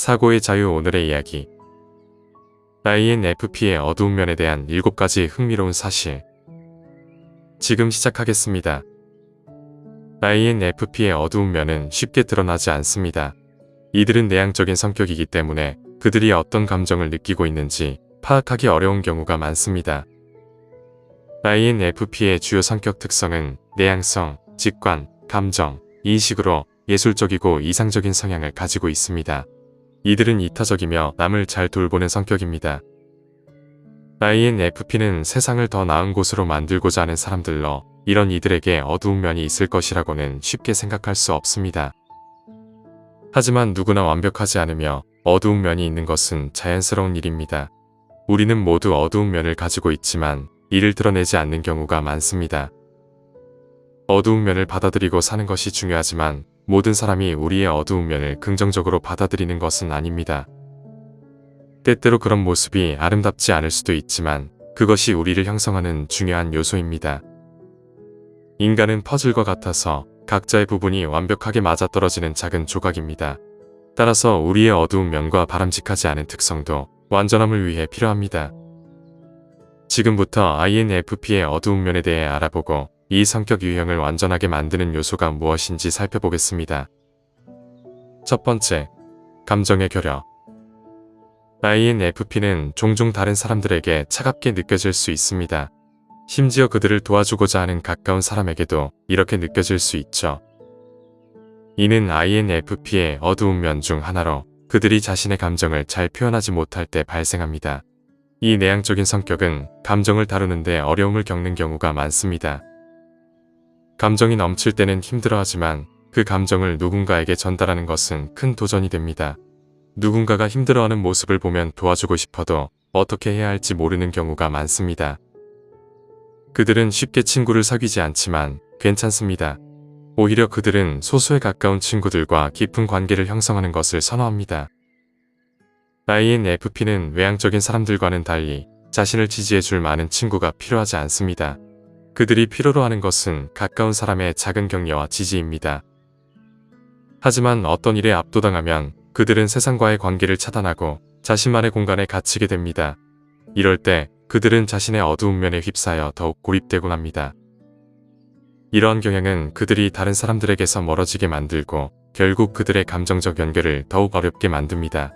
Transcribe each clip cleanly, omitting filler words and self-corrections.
사고의 자유. 오늘의 이야기. INFP의 어두운 면에 대한 7가지 흥미로운 사실. 지금 시작하겠습니다. INFP의 어두운 면은 쉽게 드러나지 않습니다. 이들은 내향적인 성격이기 때문에 그들이 어떤 감정을 느끼고 있는지 파악하기 어려운 경우가 많습니다. INFP의 주요 성격 특성은 내향성, 직관, 감정, 인식으로 예술적이고 이상적인 성향을 가지고 있습니다. 이들은 이타적이며 남을 잘 돌보는 성격입니다. INFP는 세상을 더 나은 곳으로 만들고자 하는 사람들로 이런 이들에게 어두운 면이 있을 것이라고는 쉽게 생각할 수 없습니다. 하지만 누구나 완벽하지 않으며 어두운 면이 있는 것은 자연스러운 일입니다. 우리는 모두 어두운 면을 가지고 있지만 이를 드러내지 않는 경우가 많습니다. 어두운 면을 받아들이고 사는 것이 중요하지만 모든 사람이 우리의 어두운 면을 긍정적으로 받아들이는 것은 아닙니다. 때때로 그런 모습이 아름답지 않을 수도 있지만 그것이 우리를 형성하는 중요한 요소입니다. 인간은 퍼즐과 같아서 각자의 부분이 완벽하게 맞아떨어지는 작은 조각입니다. 따라서 우리의 어두운 면과 바람직하지 않은 특성도 완전함을 위해 필요합니다. 지금부터 INFP의 어두운 면에 대해 알아보고 이 성격 유형을 완전하게 만드는 요소가 무엇인지 살펴보겠습니다. 첫 번째, 감정의 교려. INFP는 종종 다른 사람들에게 차갑게 느껴질 수 있습니다. 심지어 그들을 도와주고자 하는 가까운 사람에게도 이렇게 느껴질 수 있죠. 이는 INFP의 어두운 면 중 하나로 그들이 자신의 감정을 잘 표현하지 못할 때 발생합니다. 이 내향적인 성격은 감정을 다루는데 어려움을 겪는 경우가 많습니다. 감정이 넘칠 때는 힘들어하지만 그 감정을 누군가에게 전달하는 것은 큰 도전이 됩니다. 누군가가 힘들어하는 모습을 보면 도와주고 싶어도 어떻게 해야 할지 모르는 경우가 많습니다. 그들은 쉽게 친구를 사귀지 않지만 괜찮습니다. 오히려 그들은 소수에 가까운 친구들과 깊은 관계를 형성하는 것을 선호합니다. INFP는 외향적인 사람들과는 달리 자신을 지지해줄 많은 친구가 필요하지 않습니다. 그들이 필요로 하는 것은 가까운 사람의 작은 격려와 지지입니다. 하지만 어떤 일에 압도당하면 그들은 세상과의 관계를 차단하고 자신만의 공간에 갇히게 됩니다. 이럴 때 그들은 자신의 어두운 면에 휩싸여 더욱 고립되곤 합니다. 이러한 경향은 그들이 다른 사람들에게서 멀어지게 만들고 결국 그들의 감정적 연결을 더욱 어렵게 만듭니다.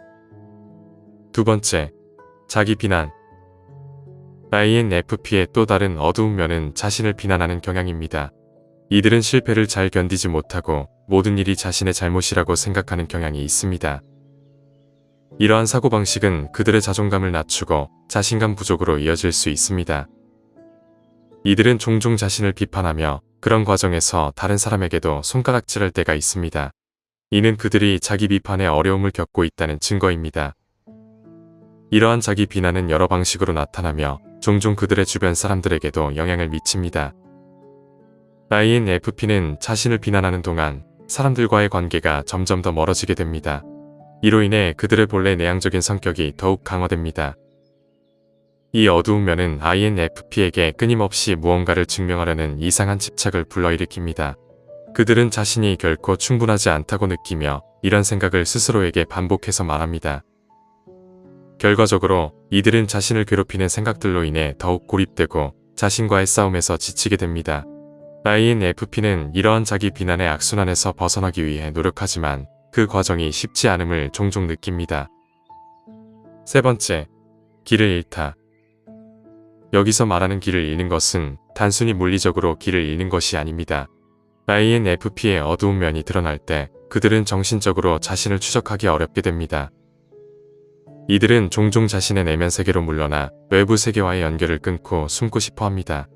두 번째, 자기 비난. INFP의 또 다른 어두운 면은 자신을 비난하는 경향입니다. 이들은 실패를 잘 견디지 못하고 모든 일이 자신의 잘못이라고 생각하는 경향이 있습니다. 이러한 사고방식은 그들의 자존감을 낮추고 자신감 부족으로 이어질 수 있습니다. 이들은 종종 자신을 비판하며 그런 과정에서 다른 사람에게도 손가락질할 때가 있습니다. 이는 그들이 자기 비판에 어려움을 겪고 있다는 증거입니다. 이러한 자기 비난은 여러 방식으로 나타나며 종종 그들의 주변 사람들에게도 영향을 미칩니다. INFP는 자신을 비난하는 동안 사람들과의 관계가 점점 더 멀어지게 됩니다. 이로 인해 그들의 본래 내향적인 성격이 더욱 강화됩니다. 이 어두운 면은 INFP에게 끊임없이 무언가를 증명하려는 이상한 집착을 불러일으킵니다. 그들은 자신이 결코 충분하지 않다고 느끼며 이런 생각을 스스로에게 반복해서 말합니다. 결과적으로 이들은 자신을 괴롭히는 생각들로 인해 더욱 고립되고 자신과의 싸움에서 지치게 됩니다. INFP는 이러한 자기 비난의 악순환에서 벗어나기 위해 노력하지만 그 과정이 쉽지 않음을 종종 느낍니다. 세 번째, 길을 잃다. 여기서 말하는 길을 잃는 것은 단순히 물리적으로 길을 잃는 것이 아닙니다. INFP의 어두운 면이 드러날 때 그들은 정신적으로 자신을 추적하기 어렵게 됩니다. 이들은 종종 자신의 내면 세계로 물러나 외부 세계와의 연결을 끊고 숨고 싶어 합니다.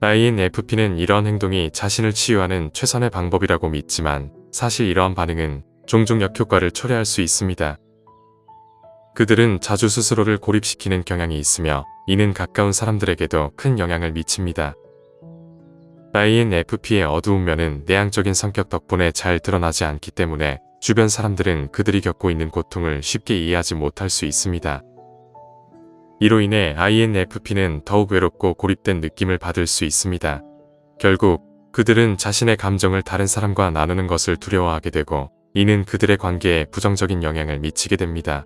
INFP는 이러한 행동이 자신을 치유하는 최선의 방법이라고 믿지만 사실 이러한 반응은 종종 역효과를 초래할 수 있습니다. 그들은 자주 스스로를 고립시키는 경향이 있으며 이는 가까운 사람들에게도 큰 영향을 미칩니다. INFP의 어두운 면은 내향적인 성격 덕분에 잘 드러나지 않기 때문에 주변 사람들은 그들이 겪고 있는 고통을 쉽게 이해하지 못할 수 있습니다. 이로 인해 INFP는 더욱 외롭고 고립된 느낌을 받을 수 있습니다. 결국 그들은 자신의 감정을 다른 사람과 나누는 것을 두려워하게 되고 이는 그들의 관계에 부정적인 영향을 미치게 됩니다.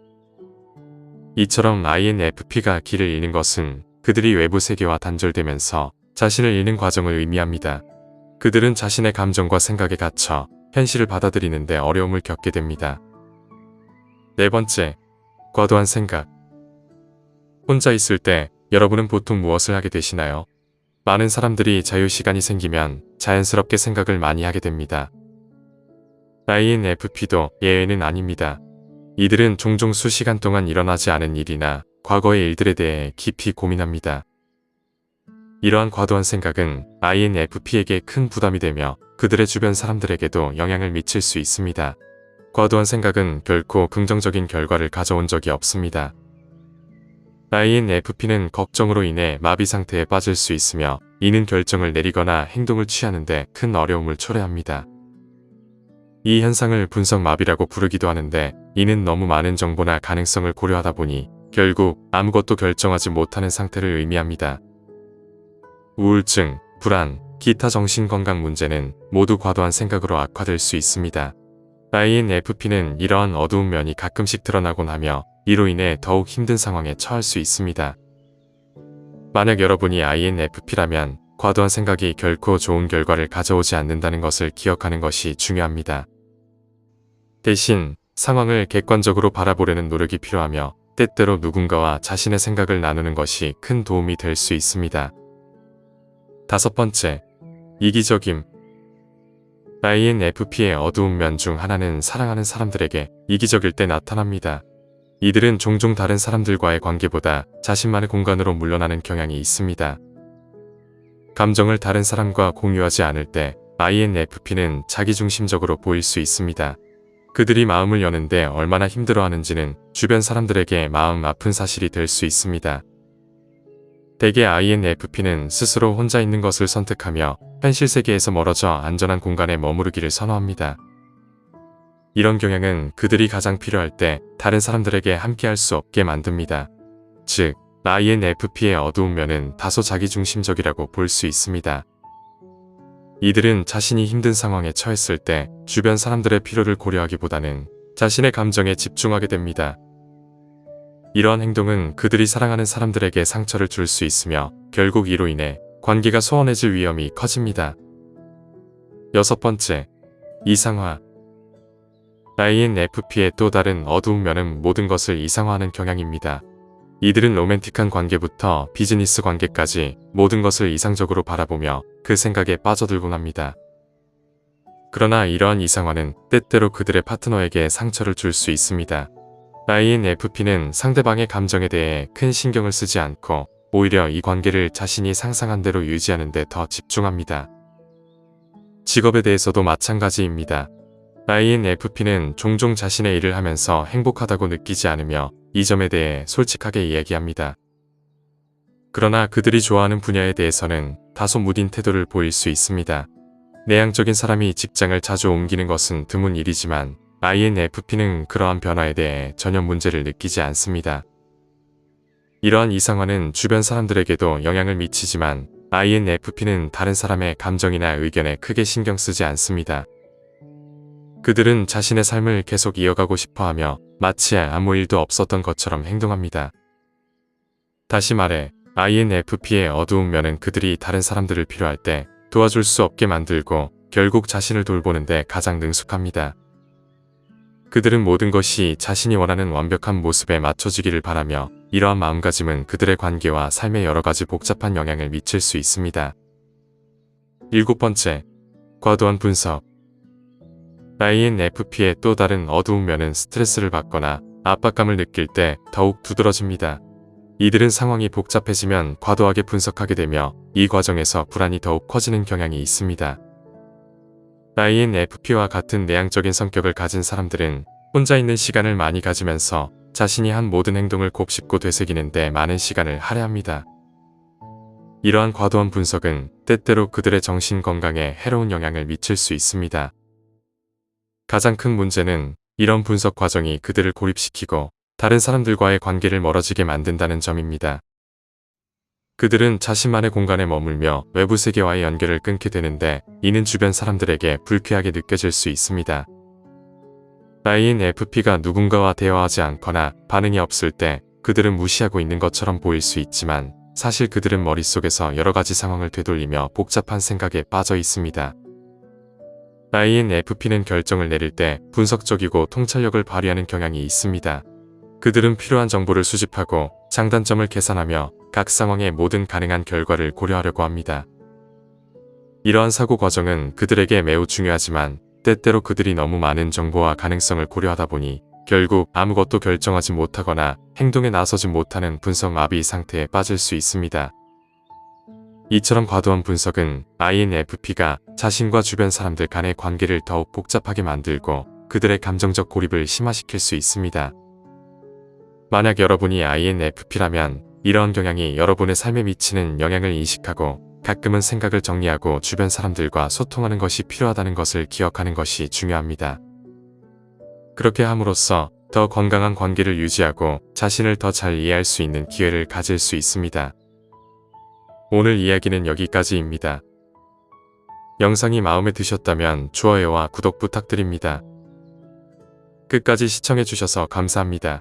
이처럼 INFP가 길을 잃는 것은 그들이 외부 세계와 단절되면서 자신을 잃는 과정을 의미합니다. 그들은 자신의 감정과 생각에 갇혀 현실을 받아들이는데 어려움을 겪게 됩니다. 네 번째, 과도한 생각. 혼자 있을 때 여러분은 보통 무엇을 하게 되시나요? 많은 사람들이 자유시간이 생기면 자연스럽게 생각을 많이 하게 됩니다. INFP도 예외는 아닙니다. 이들은 종종 수시간 동안 일어나지 않은 일이나 과거의 일들에 대해 깊이 고민합니다. 이러한 과도한 생각은 INFP에게 큰 부담이 되며 그들의 주변 사람들에게도 영향을 미칠 수 있습니다. 과도한 생각은 결코 긍정적인 결과를 가져온 적이 없습니다. INFP는 걱정으로 인해 마비 상태에 빠질 수 있으며 이는 결정을 내리거나 행동을 취하는 데 큰 어려움을 초래합니다. 이 현상을 분석 마비라고 부르기도 하는데 이는 너무 많은 정보나 가능성을 고려하다 보니 결국 아무것도 결정하지 못하는 상태를 의미합니다. 우울증, 불안, 기타 정신건강 문제는 모두 과도한 생각으로 악화될 수 있습니다. INFP는 이러한 어두운 면이 가끔씩 드러나곤 하며 이로 인해 더욱 힘든 상황에 처할 수 있습니다. 만약 여러분이 INFP라면 과도한 생각이 결코 좋은 결과를 가져오지 않는다는 것을 기억하는 것이 중요합니다. 대신 상황을 객관적으로 바라보려는 노력이 필요하며 때때로 누군가와 자신의 생각을 나누는 것이 큰 도움이 될 수 있습니다. 다섯 번째, 이기적임. INFP의 어두운 면 중 하나는 사랑하는 사람들에게 이기적일 때 나타납니다. 이들은 종종 다른 사람들과의 관계보다 자신만의 공간으로 물러나는 경향이 있습니다. 감정을 다른 사람과 공유하지 않을 때 INFP는 자기중심적으로 보일 수 있습니다. 그들이 마음을 여는데 얼마나 힘들어하는지는 주변 사람들에게 마음 아픈 사실이 될 수 있습니다. 대개 INFP는 스스로 혼자 있는 것을 선택하며 현실 세계에서 멀어져 안전한 공간에 머무르기를 선호합니다. 이런 경향은 그들이 가장 필요할 때 다른 사람들에게 함께할 수 없게 만듭니다. 즉, INFP의 어두운 면은 다소 자기중심적이라고 볼 수 있습니다. 이들은 자신이 힘든 상황에 처했을 때 주변 사람들의 필요를 고려하기보다는 자신의 감정에 집중하게 됩니다. 이러한 행동은 그들이 사랑하는 사람들에게 상처를 줄 수 있으며 결국 이로 인해 관계가 소원해질 위험이 커집니다. 여섯 번째, 이상화. INFP의 또 다른 어두운 면은 모든 것을 이상화하는 경향입니다. 이들은 로맨틱한 관계부터 비즈니스 관계까지 모든 것을 이상적으로 바라보며 그 생각에 빠져들곤 합니다. 그러나 이러한 이상화는 때때로 그들의 파트너에게 상처를 줄 수 있습니다. INFP는 상대방의 감정에 대해 큰 신경을 쓰지 않고 오히려 이 관계를 자신이 상상한 대로 유지하는 데 더 집중합니다. 직업에 대해서도 마찬가지입니다. INFP는 종종 자신의 일을 하면서 행복하다고 느끼지 않으며 이 점에 대해 솔직하게 이야기합니다. 그러나 그들이 좋아하는 분야에 대해서는 다소 무딘 태도를 보일 수 있습니다. 내향적인 사람이 직장을 자주 옮기는 것은 드문 일이지만 INFP는 그러한 변화에 대해 전혀 문제를 느끼지 않습니다. 이러한 이상화는 주변 사람들에게도 영향을 미치지만 INFP는 다른 사람의 감정이나 의견에 크게 신경 쓰지 않습니다. 그들은 자신의 삶을 계속 이어가고 싶어하며 마치 아무 일도 없었던 것처럼 행동합니다. 다시 말해 INFP의 어두운 면은 그들이 다른 사람들을 필요할 때 도와줄 수 없게 만들고 결국 자신을 돌보는데 가장 능숙합니다. 그들은 모든 것이 자신이 원하는 완벽한 모습에 맞춰지기를 바라며 이러한 마음가짐은 그들의 관계와 삶에 여러 가지 복잡한 영향을 미칠 수 있습니다. 일곱 번째, 과도한 분석. INFP의 또 다른 어두운 면은 스트레스를 받거나 압박감을 느낄 때 더욱 두드러집니다. 이들은 상황이 복잡해지면 과도하게 분석하게 되며 이 과정에서 불안이 더욱 커지는 경향이 있습니다. INFP와 같은 내향적인 성격을 가진 사람들은 혼자 있는 시간을 많이 가지면서 자신이 한 모든 행동을 곱씹고 되새기는 데 많은 시간을 할애합니다. 이러한 과도한 분석은 때때로 그들의 정신 건강에 해로운 영향을 미칠 수 있습니다. 가장 큰 문제는 이런 분석 과정이 그들을 고립시키고 다른 사람들과의 관계를 멀어지게 만든다는 점입니다. 그들은 자신만의 공간에 머물며 외부 세계와의 연결을 끊게 되는데 이는 주변 사람들에게 불쾌하게 느껴질 수 있습니다. INFP가 누군가와 대화하지 않거나 반응이 없을 때 그들은 무시하고 있는 것처럼 보일 수 있지만 사실 그들은 머릿속에서 여러 가지 상황을 되돌리며 복잡한 생각에 빠져 있습니다. INFP는 결정을 내릴 때 분석적이고 통찰력을 발휘하는 경향이 있습니다. 그들은 필요한 정보를 수집하고 장단점을 계산하며 각 상황의 모든 가능한 결과를 고려하려고 합니다. 이러한 사고 과정은 그들에게 매우 중요하지만 때때로 그들이 너무 많은 정보와 가능성을 고려하다 보니 결국 아무것도 결정하지 못하거나 행동에 나서지 못하는 분석 마비 상태에 빠질 수 있습니다. 이처럼 과도한 분석은 INFP가 자신과 주변 사람들 간의 관계를 더욱 복잡하게 만들고 그들의 감정적 고립을 심화시킬 수 있습니다. 만약 여러분이 INFP라면 이러한 경향이 여러분의 삶에 미치는 영향을 인식하고 가끔은 생각을 정리하고 주변 사람들과 소통하는 것이 필요하다는 것을 기억하는 것이 중요합니다. 그렇게 함으로써 더 건강한 관계를 유지하고 자신을 더 잘 이해할 수 있는 기회를 가질 수 있습니다. 오늘 이야기는 여기까지입니다. 영상이 마음에 드셨다면 좋아요와 구독 부탁드립니다. 끝까지 시청해주셔서 감사합니다.